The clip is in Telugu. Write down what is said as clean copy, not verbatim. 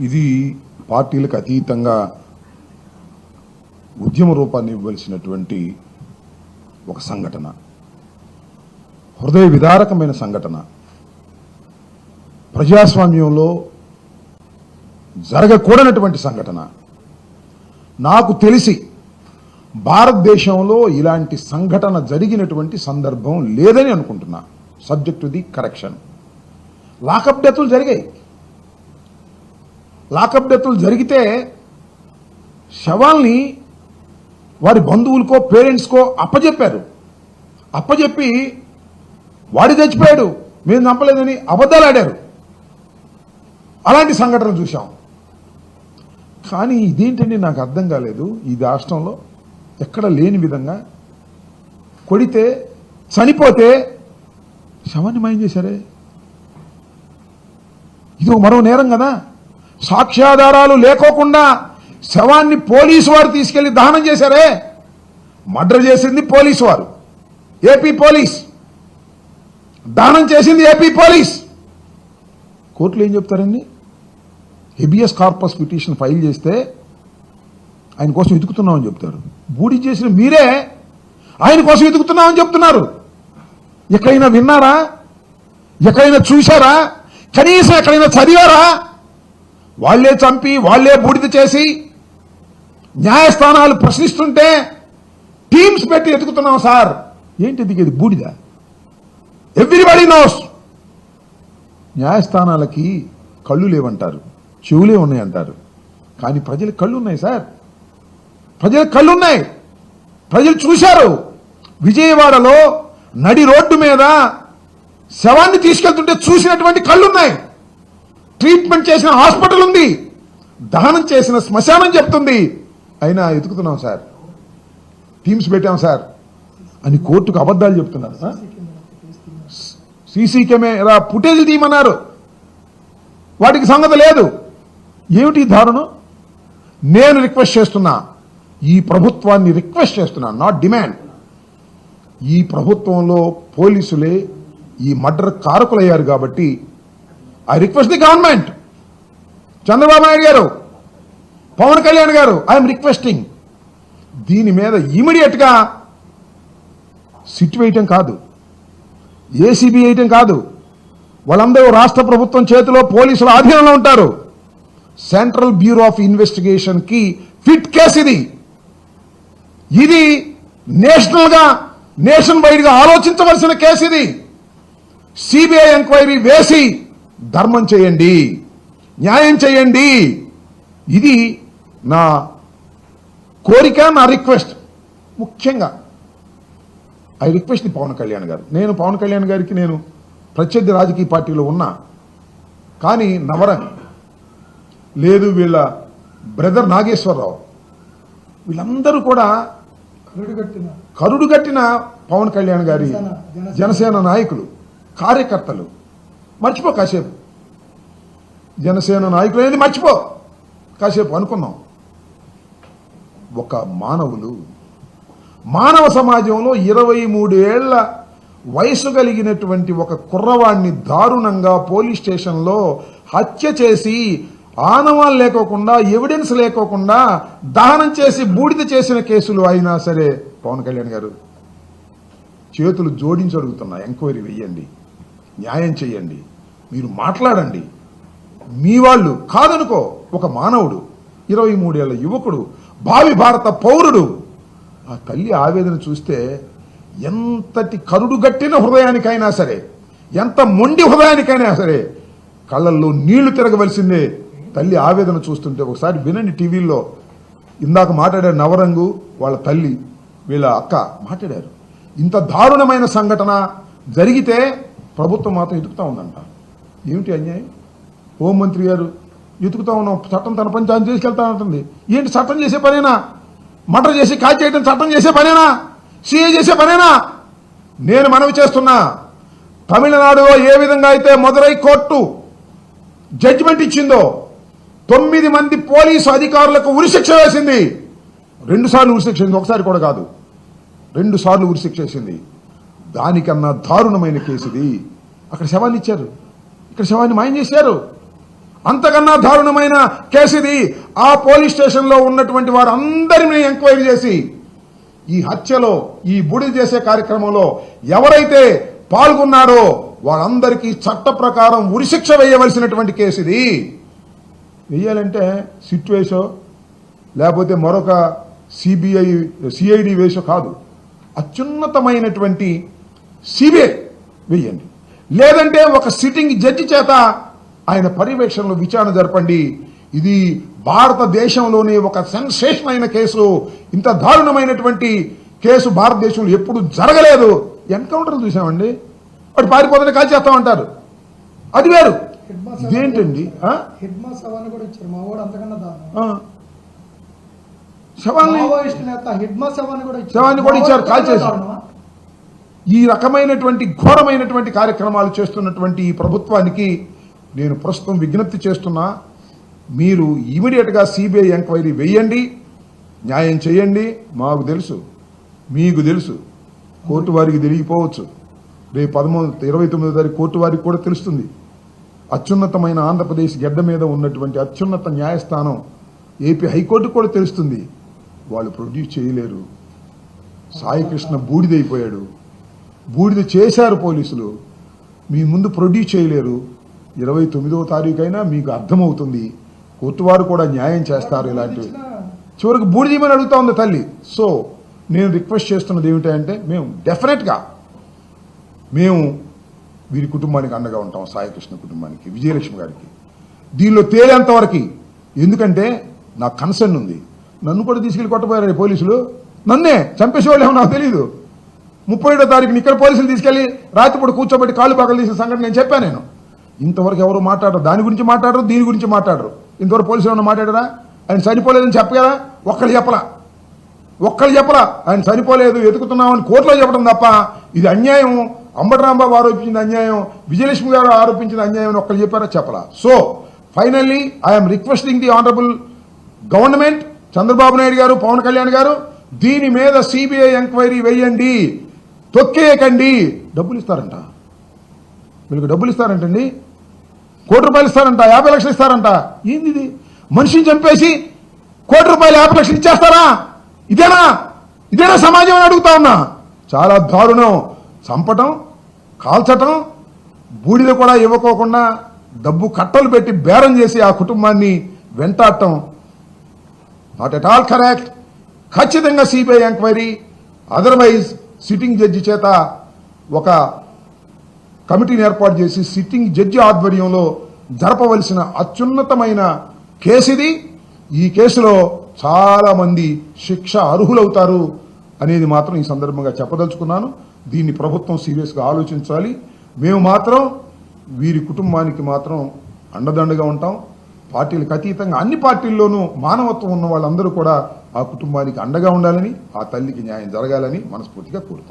ఇది పార్టీలకు అతీతంగా ఉద్యమ రూపాన్ని ఇవ్వవలసినటువంటి ఒక సంఘటన, హృదయ విదారకమైన సంఘటన. ప్రజాస్వామ్యంలో జరగకూడనటువంటి సంఘటన. నాకు తెలిసి భారతదేశంలో ఇలాంటి సంఘటన జరిగినటువంటి సందర్భం లేదని అనుకుంటున్నా. Subject to the correction. Lockup డెత్లు జరిగాయి. లాకప్ డెత్లు జరిగితే శవాల్ని వారి బంధువులకో పేరెంట్స్కో అప్పచెప్పారు. అప్పచెప్పి వాడి చచ్చిపోయాడు, మేము చంపలేదని అబద్ధాలు ఆడారు. అలాంటి సంఘటన చూశాం. కానీ ఇదేంటండి నాకు అర్థం కాలేదు. ఈ రాష్ట్రంలో ఎక్కడ లేని విధంగా కొడితే చనిపోతే శవాన్ని మాయం చేశారే. ఇది మరో నేరం కదా. సాక్ష్యాధారాలు లేకోకుండా శవాన్ని పోలీసు వారు తీసుకెళ్లి దహనం చేశారే. మర్డర్ చేసింది పోలీసు వారు, ఏపీ పోలీస్. దహనం చేసింది ఏపీ పోలీస్. కోర్టులో ఏం చెప్తారండి? హెబియస్ కార్పస్ పిటిషన్ ఫైల్ చేస్తే ఆయన కోసం వెతుకుతున్నామని చెప్తారు. బూడి చేసిన మీరే ఆయన కోసం వెతుకుతున్నామని చెప్తున్నారు. ఎక్కడైనా విన్నారా? ఎక్కడైనా చూశారా? కనీసం ఎక్కడైనా చదివారా? వాళ్లే చంపి వాళ్లే బూడిద చేసి న్యాయస్థానాలు ప్రశ్నిస్తుంటే టీమ్స్ పెట్టి ఎతుకుతున్నాం సార్. ఏంటి ఎదిగేది? బూడిద. Everybody knows. న్యాయస్థానాలకి కళ్ళు లేవంటారు, చెవులే ఉన్నాయంటారు. కానీ ప్రజలకు కళ్ళు ఉన్నాయి సార్. ప్రజలకు కళ్ళున్నాయి. ప్రజలు చూశారు. విజయవాడలో నడి రోడ్డు మీద శవాన్ని తీసుకెళ్తుంటే చూసినటువంటి కళ్ళున్నాయి. ట్రీట్మెంట్ చేసిన హాస్పిటల్ ఉంది, దహనం చేసిన శ్మశానం చెప్తుంది. అయినా ఎతుకుతున్నాం సార్, టీమ్స్ పెట్టాం సార్ అని కోర్టుకు అబద్ధాలు చెప్తున్నారు. సీసీ కెమెరా ఫుటేజ్ తీయమన్నారు, వాటికి సంగతి లేదు. ఏమిటి దారుణం? నేను రిక్వెస్ట్ చేస్తున్నా, ఈ ప్రభుత్వాన్ని రిక్వెస్ట్ చేస్తున్నా, నాట్ డిమాండ్. ఈ ప్రభుత్వంలో పోలీసులే ఈ మర్డర్ కారకులయ్యారు కాబట్టి I request the government, Chandrababu Naidu గారు, పవన్ కళ్యాణ్ గారు, ఐఎమ్ రిక్వెస్టింగ్, దీని మీద ఇమీడియట్ గా సిట్ వేయటం కాదు, ఏసీబీ వేయటం కాదు. వాళ్ళందరూ రాష్ట్ర ప్రభుత్వం చేతిలో పోలీసుల ఆధీనంలో ఉంటారు. సెంట్రల్ బ్యూరో ఆఫ్ ఇన్వెస్టిగేషన్ కి ఫిట్ కేసు ఇది. ఇది నేషనల్ గా, నేషన్ వైడ్ గా ఆలోచించవలసిన కేసు ఇది. సిబిఐ ఎంక్వైరీ వేసి ధర్మం చేయండి, న్యాయం చేయండి. ఇది నా కోరిక, నా రిక్వెస్ట్. ముఖ్యంగా I request the Pawan Kalyan garu. నేను పవన్ కళ్యాణ్ గారికి నేను ప్రత్యర్థి రాజకీయ పార్టీలో ఉన్నా, కానీ నవరంగ్ లేదు, వీళ్ళ బ్రదర్ నాగేశ్వరరావు, వీళ్ళందరూ కూడా కరుడుగట్టిన పవన్ కళ్యాణ్ గారి జనసేన నాయకులు, కార్యకర్తలు. మర్చిపో కాసేపు, జనసేన నాయకులు అనేది మర్చిపో కాసేపు అనుకున్నాం. ఒక మానవ సమాజంలో 23 ఏళ్ల వయసు కలిగినటువంటి ఒక కుర్రవాడిని దారుణంగా పోలీస్ స్టేషన్లో హత్య చేసి ఆనవాళ్ళు లేకోకుండా, ఎవిడెన్స్ లేకోకుండా దహనం చేసి బూడిద చేసిన కేసులు అయినా సరే పవన్ కళ్యాణ్ గారు చేతులు జోడించి అడుగుతున్నా, ఎంక్వైరీ వెయ్యండి, న్యాయం చేయండి, మీరు మాట్లాడండి. మీ వాళ్ళు కాదనుకో, ఒక మానవుడు, 23 ఏళ్ల యువకుడు, భావి భారత పౌరుడు. ఆ తల్లి ఆవేదన చూస్తే ఎంతటి కరుడుగట్టిన హృదయానికైనా సరే, ఎంత మొండి హృదయానికైనా సరే కళ్ళల్లో నీళ్లు తిరగవలసిందే. తల్లి ఆవేదన చూస్తుంటే ఒకసారి వినండి. టీవీలో ఇందాక మాట్లాడారు నవరంగు, వాళ్ళ తల్లి, వీళ్ళ అక్క మాట్లాడారు. ఇంత దారుణమైన సంఘటన జరిగితే ప్రభుత్వం మాత్రం ఎదుగుతా ఉందంట. ఏమిటి అన్యాయం? హోంమంత్రి గారు ఎదుగుతా ఉన్నాం, చట్టం తన పని తాను చేసుకెళ్తా ఉంటుంది. ఏంటి చట్టం చేసే పనేనా? మర్డర్ చేసి కాల్ చేయడం చట్టం చేసే పనేనా? సీఏ చేసే పనేనా? నేను మనవి చేస్తున్నా, తమిళనాడులో ఏ విధంగా అయితే మదురై కోర్టు జడ్జిమెంట్ ఇచ్చిందో 9 మంది పోలీసు అధికారులకు ఉరిశిక్ష వేసింది. 2 సార్లు ఉరిశిక్ష వేసింది, ఒకసారి కూడా కాదు, 2 సార్లు ఉరిశిక్ష వేసింది. దానికన్నా దారుణమైన కేసు ఇది. అక్కడ శవాన్ని ఇచ్చారు, ఇక్కడ శవాన్ని మాయం చేశారు. అంతకన్నా దారుణమైన కేసు ఇది. ఆ పోలీస్ స్టేషన్లో ఉన్నటువంటి వారందరినీ ఎంక్వైరీ చేసి ఈ హత్యలో, ఈ బూడిద చేసే కార్యక్రమంలో ఎవరైతే పాల్గొన్నారో వాళ్ళందరికీ చట్ట ప్రకారం ఉరిశిక్ష వేయవలసినటువంటి కేసు ఇది. వెయ్యాలంటే సిట్ వేసో లేకపోతే మరొక సిఐడి వేసో కాదు, అత్యున్నతమైనటువంటి సిబిఐ వెయ్యండి. లేదంటే ఒక సిట్టింగ్ జడ్జి చేత ఆయన పర్యవేక్షణలో విచారణ జరపండి. ఇది భారతదేశంలోనే ఒక సెన్సేషన్ అయిన కేసు. ఇంత దారుణమైనటువంటి కేసు భారతదేశంలో ఎప్పుడు జరగలేదు. ఎన్కౌంటర్లు చూసామండి, వాడు పారిపోతుంటే కాల్ చేస్తామంటారు, అది వేరు. ఇదేంటండి? శవాన్ని కూడా ఇచ్చారు, కాల్ చేశారు. ఈ రకమైనటువంటి ఘోరమైనటువంటి కార్యక్రమాలు చేస్తున్నటువంటి ఈ ప్రభుత్వానికి నేను ప్రస్తుతం విజ్ఞప్తి చేస్తున్నా, మీరు ఇమీడియట్గా సిబిఐ ఎంక్వైరీ వేయండి, న్యాయం చేయండి. మాకు తెలుసు, మీకు తెలుసు, కోర్టు వారికి తెలియకపోవచ్చు. రేపు 29వ తారీఖు కోర్టు వారికి కూడా తెలుస్తుంది. అత్యున్నతమైన ఆంధ్రప్రదేశ్ గడ్డ మీద ఉన్నటువంటి అత్యున్నత న్యాయస్థానం ఏపీ హైకోర్టు కూడా తెలుస్తుంది. వాళ్ళు ప్రొడ్యూస్ చేయలేరు. సాయికృష్ణ బూడిదైపోయాడు, బూడిద చేశారు పోలీసులు, మీ ముందు ప్రొడ్యూస్ చేయలేరు. 29వ తారీఖైనా మీకు అర్థమవుతుంది, కోర్టు వారు కూడా న్యాయం చేస్తారు. ఇలాంటివి చివరికి బూడిదీమని అడుగుతా ఉంది తల్లి. సో నేను రిక్వెస్ట్ చేస్తున్నది ఏమిటంటే, మేము డెఫినెట్గా వీరి కుటుంబానికి అండగా ఉంటాం, సాయికృష్ణ కుటుంబానికి, విజయలక్ష్మి గారికి. దీనిలో తేలేంతవరకు, ఎందుకంటే నాకు కన్సర్న్ ఉంది. నన్ను కూడా తీసుకెళ్లి కొట్టపోయారు పోలీసులు, నన్నే చంపేసేవాళ్ళు ఏమో నాకు తెలియదు. 31వ తారీఖుని ఇక్కడ పోలీసులు తీసుకెళ్లి రాత్రిపూట కూర్చోబెట్టి కాళ్ళు పగలు తీసిన సంఘటన నేను చెప్పాను. నేను ఇంతవరకు ఎవరు మాట్లాడరు, దాని గురించి మాట్లాడరు, దీని గురించి మాట్లాడరు. ఇంతవరకు పోలీసులు ఏమన్నా మాట్లాడారా? ఆయన చనిపోలేదని చెప్పగలరా? ఒక్కళ్ళు చెప్పలా ఆయన చనిపోలేదు, ఎదుగుతున్నామని కోర్టులో చెప్పడం తప్ప ఇది అన్యాయం, అంబటరాంబాబు ఆరోపించిన అన్యాయం, విజయలక్ష్మి గారు ఆరోపించిన అన్యాయం అని ఒక్కళ్ళు చెప్పారా? చెప్పలా. So finally I'm requesting the honourable government, Chandrababu Naidu గారు, పవన్ కళ్యాణ్ గారు, దీని మీద సిబిఐ ఎంక్వైరీ వేయండి, తొక్కేయకండి. డబ్బులు ఇస్తారంట, వీళ్ళకి డబ్బులు ఇస్తారంటండి, ₹1 ఇస్తారంట, 50 లక్షలు ఇస్తారంట. ఏంది ఇది? మనిషిని చంపేసి ₹1 50 లక్షలు ఇచ్చేస్తారా? ఇదేనా సమాజం అని అడుగుతా ఉన్నా. చాలా దారుణం. చంపటం, కాల్చటం, బూడిద కూడా ఇవ్వకోకుండా డబ్బు కట్టలు పెట్టి బేరం చేసి ఆ కుటుంబాన్ని వెంటాడటం నాట్ ఎట్ ఆల్ కరెక్ట్. ఖచ్చితంగా CBI enquiry, otherwise sitting judge చేత ఒక కమిటీని ఏర్పాటు చేసి సిట్టింగ్ జడ్జి ఆధ్వర్యంలో జరపవలసిన అత్యున్నతమైన కేసు ఇది. ఈ కేసులో చాలా మంది శిక్ష అర్హులవుతారు అనేది మాత్రం ఈ సందర్భంగా చెప్పదలుచుకున్నాను. దీన్ని ప్రభుత్వం సీరియస్గా ఆలోచించాలి. మేము మాత్రం వీరి కుటుంబానికి మాత్రం అండదండగా ఉంటాం. పార్టీలకు అతీతంగా అన్ని పార్టీల్లోనూ మానవత్వం ఉన్న వాళ్ళందరూ కూడా ఆ కుటుంబానికి అండగా ఉండాలని, ఆ తల్లికి న్యాయం జరగాలని మనస్ఫూర్తిగా కోరుకుంటున్నాం.